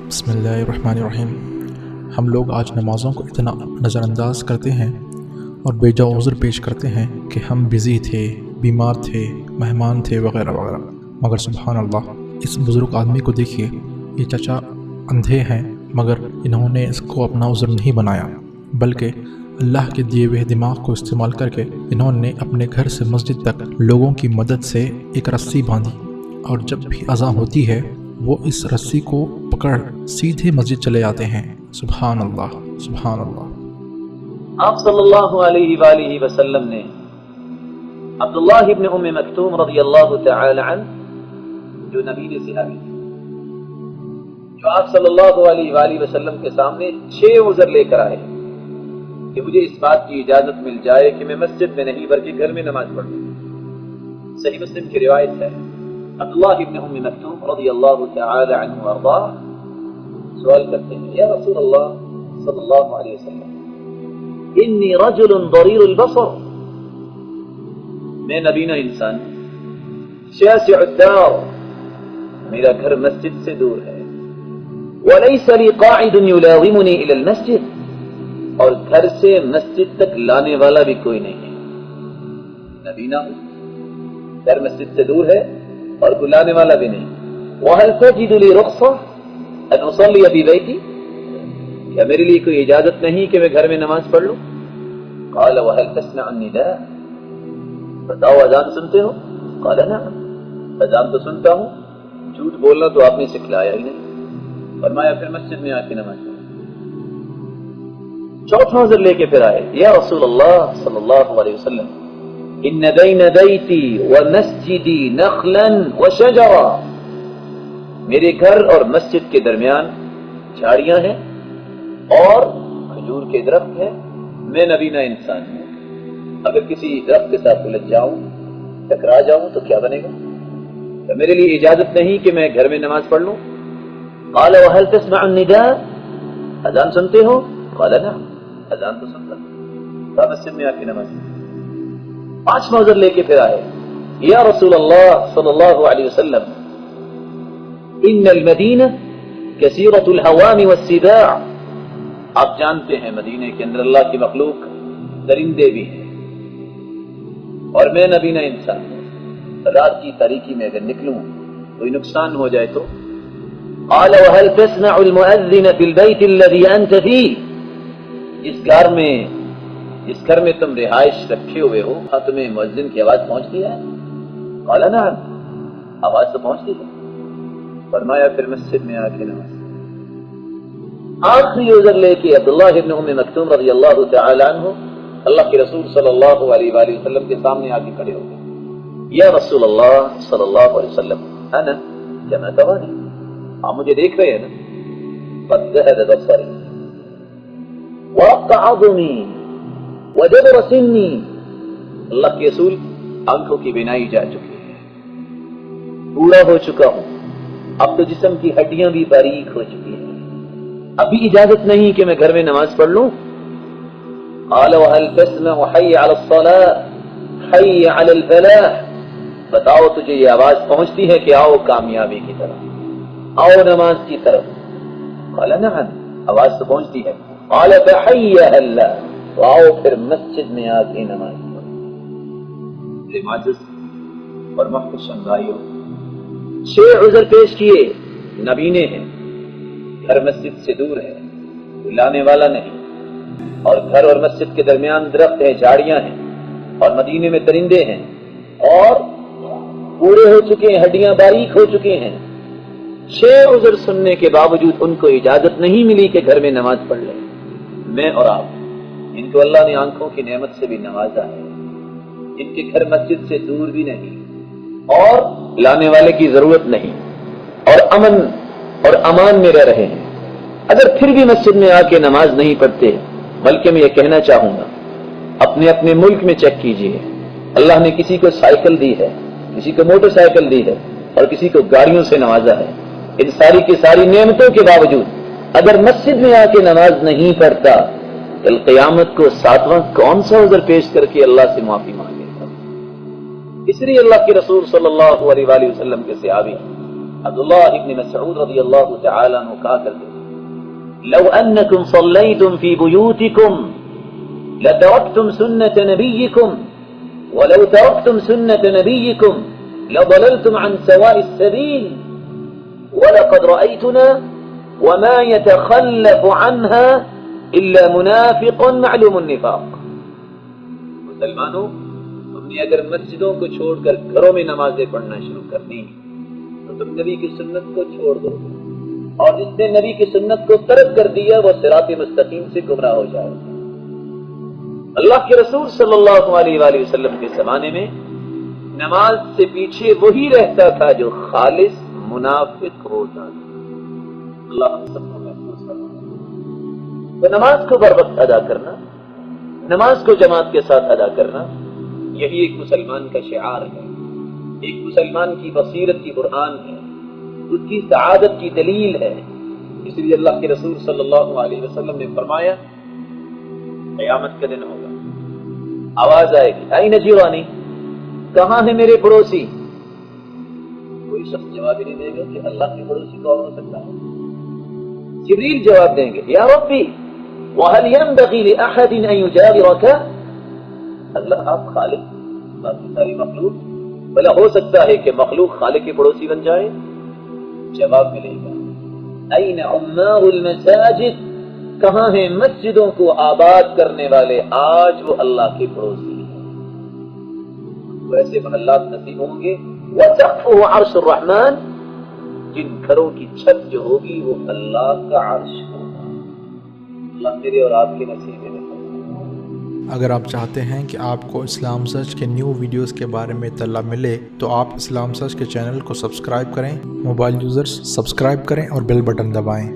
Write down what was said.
بسم اللہ الرحمن الرحیم۔ ہم لوگ آج نمازوں کو اتنا نظر انداز کرتے ہیں اور بے جا عذر پیش کرتے ہیں کہ ہم بزی تھے، بیمار تھے، مہمان تھے وغیرہ وغیرہ، مگر سبحان اللہ، اس بزرگ آدمی کو دیکھیے، یہ چچا اندھے ہیں مگر انہوں نے اس کو اپنا عذر نہیں بنایا، بلکہ اللہ کے دیے ہوئے دماغ کو استعمال کر کے انہوں نے اپنے گھر سے مسجد تک لوگوں کی مدد سے ایک رسی باندھی، اور جب بھی اذان ہوتی ہے وہ اس رسی کو پکڑ سیدھے مسجد چلے آتے ہیں۔ سبحان اللہ، سبحان اللہ۔ آپ صلی اللہ علیہ وآلہ وسلم نے عبداللہ ابن ام مکتوم رضی اللہ تعالی عنہ، جو نبی صحابی تھے، جو آپ صلی اللہ علیہ وآلہ وسلم کے سامنے 6 عذر لے کر آئے کہ مجھے اس بات کی اجازت مل جائے کہ میں مسجد میں نہیں بلکہ گھر میں نماز پڑھوں۔ صحیح مسلم کی روایت ہے۔ عبداللہ ابن ام مکتوم رضی اللہ تعالی عنہ وارضاہ سوال کرتے ہیں، یا رسول اللہ صلی اللہ علیہ وسلم، انی رجل ضریر البصر، میں نبینا انسان، شاسع الدار، میرا گھر مسجد سے دور ہے، ولیس لی قاعد یلاظمنی الی المسجد، اور گھر سے مسجد تک لانے والا بھی کوئی نہیں ہے، نبینا ہوں، گھر مسجد سے دور ہے اور بلانے والا بھی نہیں۔ وَهَلْ تَجِدُ لِي رُخْصَةً أَنْ أُصَلِّيَ فِي بَيْتِي، کیا میرے لیے کوئی اجازت نہیں کہ میں گھر میں نماز پڑھ لوں؟ قَالَ وَهَلْ تَسْمَعُ النِّدَاءَ، بتاؤ اذان سنتے ہو؟ قَالَ نَعَمْ، اذان تو سنتا ہوں، جھوٹ بولنا تو آپ نے سکھلایا ہی نہیں۔ فرمایا پھر مسجد میں آ کے نماز پڑھو۔ چوتھا عذر لے کے پھر آئے، یا رسول اللہ صلی اللہ علیہ وسلم، ان بین بیتی ومسجدی نخلا وشجرا، میرے گھر اور مسجد کے درمیان جھاڑیاں ہیں اور کھجور کے درخت ہیں، میں نبینا انسان ہوں، اگر کسی درخت کے ساتھ الجھ جاؤں، ٹکرا جاؤں تو کیا بنے گا؟ تو میرے لیے اجازت نہیں کہ میں گھر میں نماز پڑھ لوں؟ قال وهل تسمع النداء، اذان سنتے ہو؟ قال نعم، اذان تو سنتا ہوں، مسجد میں آ کے نماز پڑھ۔ 5واں عذر لے کے پھر آئے، یا رسول اللہ صلی اللہ علیہ وسلم، ان المدینہ کثیرۃ الحوام والسباع، آپ جانتے ہیں مدینے کے اندر اللہ کی مخلوق درندے بھی ہیں، اور میں نبینا انسان ہوں، رات کی تاریکی میں اگر نکلوں کوئی نقصان ہو جائے تو؟ قال وهل تسمع المؤذن في البيت الذي انت فيه، جس گھر میں تم رہائش رکھے ہوئے ہو، ہاں تمہیں مؤذن کی آواز پہنچتی ہے؟ قال نعم، آواز تو پہنچتی ہے۔ فرمایا پھر مسجد میں آ کے نماز۔ آخری عذر لے کے عبداللہ ابن ام مکتوم رضی اللہ تعالی عنہ اللہ کے رسول صلی اللہ علیہ وآلہ وسلم کے سامنے آ کے کھڑے ہو گئے، یا رسول اللہ صلی اللہ علیہ وسلم، انا کما ترانی، آپ مجھے دیکھ رہے ہیں نا، قد ذهب بصری وقع عظمی وجبر سنی، اللہ کے رسول آنکھوں کی بینائی جا چکی ہے، بوڑھا ہو چکا ہوں، اب تو جسم کی ہڈیاں بھی باریک ہو چکی ہیں، ابھی اجازت نہیں کہ میں گھر میں نماز پڑھ لوں۔ قال وهل تسمع حي على الصلاة حي على الفلاح، بتاؤ تجھے یہ آواز پہنچتی ہے کہ آؤ کامیابی کی طرف، آؤ نماز کی طرف؟ قال نعم، آواز تو پہنچتی ہے۔ قال فحي هلا، تو آؤ پھر مسجد میں آ کے نماز پڑھو۔ معزز اور محترم بھائیوں، 6 عذر پیش کیے، نبینے ہیں، گھر مسجد سے دور ہے، بلانے والا نہیں، اور گھر اور مسجد کے درمیان درخت ہیں، جھاڑیاں ہیں، اور مدینے میں درندے ہیں، اور بوڑھے ہو چکے ہیں، ہڈیاں باریک ہو چکے ہیں۔ 6 عذر سننے کے باوجود ان کو اجازت نہیں ملی کہ گھر میں نماز پڑھ لیں۔ میں اور آپ، ان کو اللہ نے آنکھوں کی نعمت سے بھی نوازا ہے، ان کے گھر مسجد سے دور بھی نہیں، اور لانے والے کی ضرورت نہیں، اور امن اور امان میں رہ رہے ہیں، اگر پھر بھی مسجد میں آ کے نماز نہیں پڑھتے، بلکہ میں یہ کہنا چاہوں گا، اپنے اپنے ملک میں چیک کیجئے، اللہ نے کسی کو سائیکل دی ہے، کسی کو موٹر سائیکل دی ہے، اور کسی کو گاڑیوں سے نوازا ہے، ان ساری کی ساری نعمتوں کے باوجود اگر مسجد میں آ کے نماز نہیں پڑھتا، کل قیامت کو 7واں کون سا عذر پیش کر کے اللہ سے معافی مانگے گا؟ اس لیے اللہ کے رسول صلی اللہ علیہ وآلہ وسلم کے صحابی عبداللہ ابن مسعود رضی اللہ تعالی عنہ کہا کرتے تھے لو انکم صلیتم فی بیوتکم لترکتم سنت نبیکم ولو ترکتم سنت نبیکم لضللتم عن سواء السبیل ولقد رأيتنا وما يتخلف عنها الا منافق معلوم النفاق. مسلمانوں، تم نے اگر مسجدوں کو چھوڑ کر گھروں میں نمازیں پڑھنا شروع کر دی تو تم نبی کی سنت کو چھوڑ دو، اور جس نے نبی کی سنت کو ترک کر دیا وہ صراط مستقیم سے گمراہ ہو جائے. اللہ کے رسول صلی اللہ علیہ وآلہ وسلم کے زمانے میں نماز سے پیچھے وہی رہتا تھا جو خالص منافق ہوتا تھا. اللہ ہم سب کو محفوظ فرمائے. تو نماز کو بر وقت ادا کرنا، نماز کو جماعت کے ساتھ ادا کرنا، یہی ایک مسلمان کا شعار ہے، ایک مسلمان کی بصیرت کی برہان ہے، اس کی سعادت کی دلیل ہے. اس لیے اللہ کے رسول صلی اللہ علیہ وسلم نے فرمایا قیامت کا دن ہوگا، آواز آئے گی این جیرانی، کہاں ہے میرے پڑوسی؟ کوئی شخص جواب ہی نہیں دے گا کہ اللہ کے پڑوسی کون ہو سکتا ہے. جبریل جواب دیں گے یا ربی وَهَلْ يَنْبَغِي لِأَحَدٍ أَن يُجَاوِرَكَ، اللہ آپ خالق، باقی ساری مخلوق، بھلا ہو سکتا ہے کہ مخلوق خالق کے پڑوسی بن جائے؟ جواب ملے گا این عمار المساجد، کہاں ہیں مسجدوں کو آباد کرنے والے، آج وہ اللہ کے پڑوسی ہیں. ویسے محلات نصیب ہوں گے وَسَقْفُهُ عَرْشُ الرَّحْمَنِ، جن گھروں کی چھت جو ہوگی وہ اللہ کا عرش ہوگا. اللہ میرے اور آپ کے نصیب میں. اگر آپ چاہتے ہیں کہ آپ کو اسلام سرچ کے نیو ویڈیوز کے بارے میں اطلاع ملے تو آپ اسلام سرچ کے چینل کو سبسکرائب کریں، موبائل یوزرز سبسکرائب کریں اور بیل بٹن دبائیں.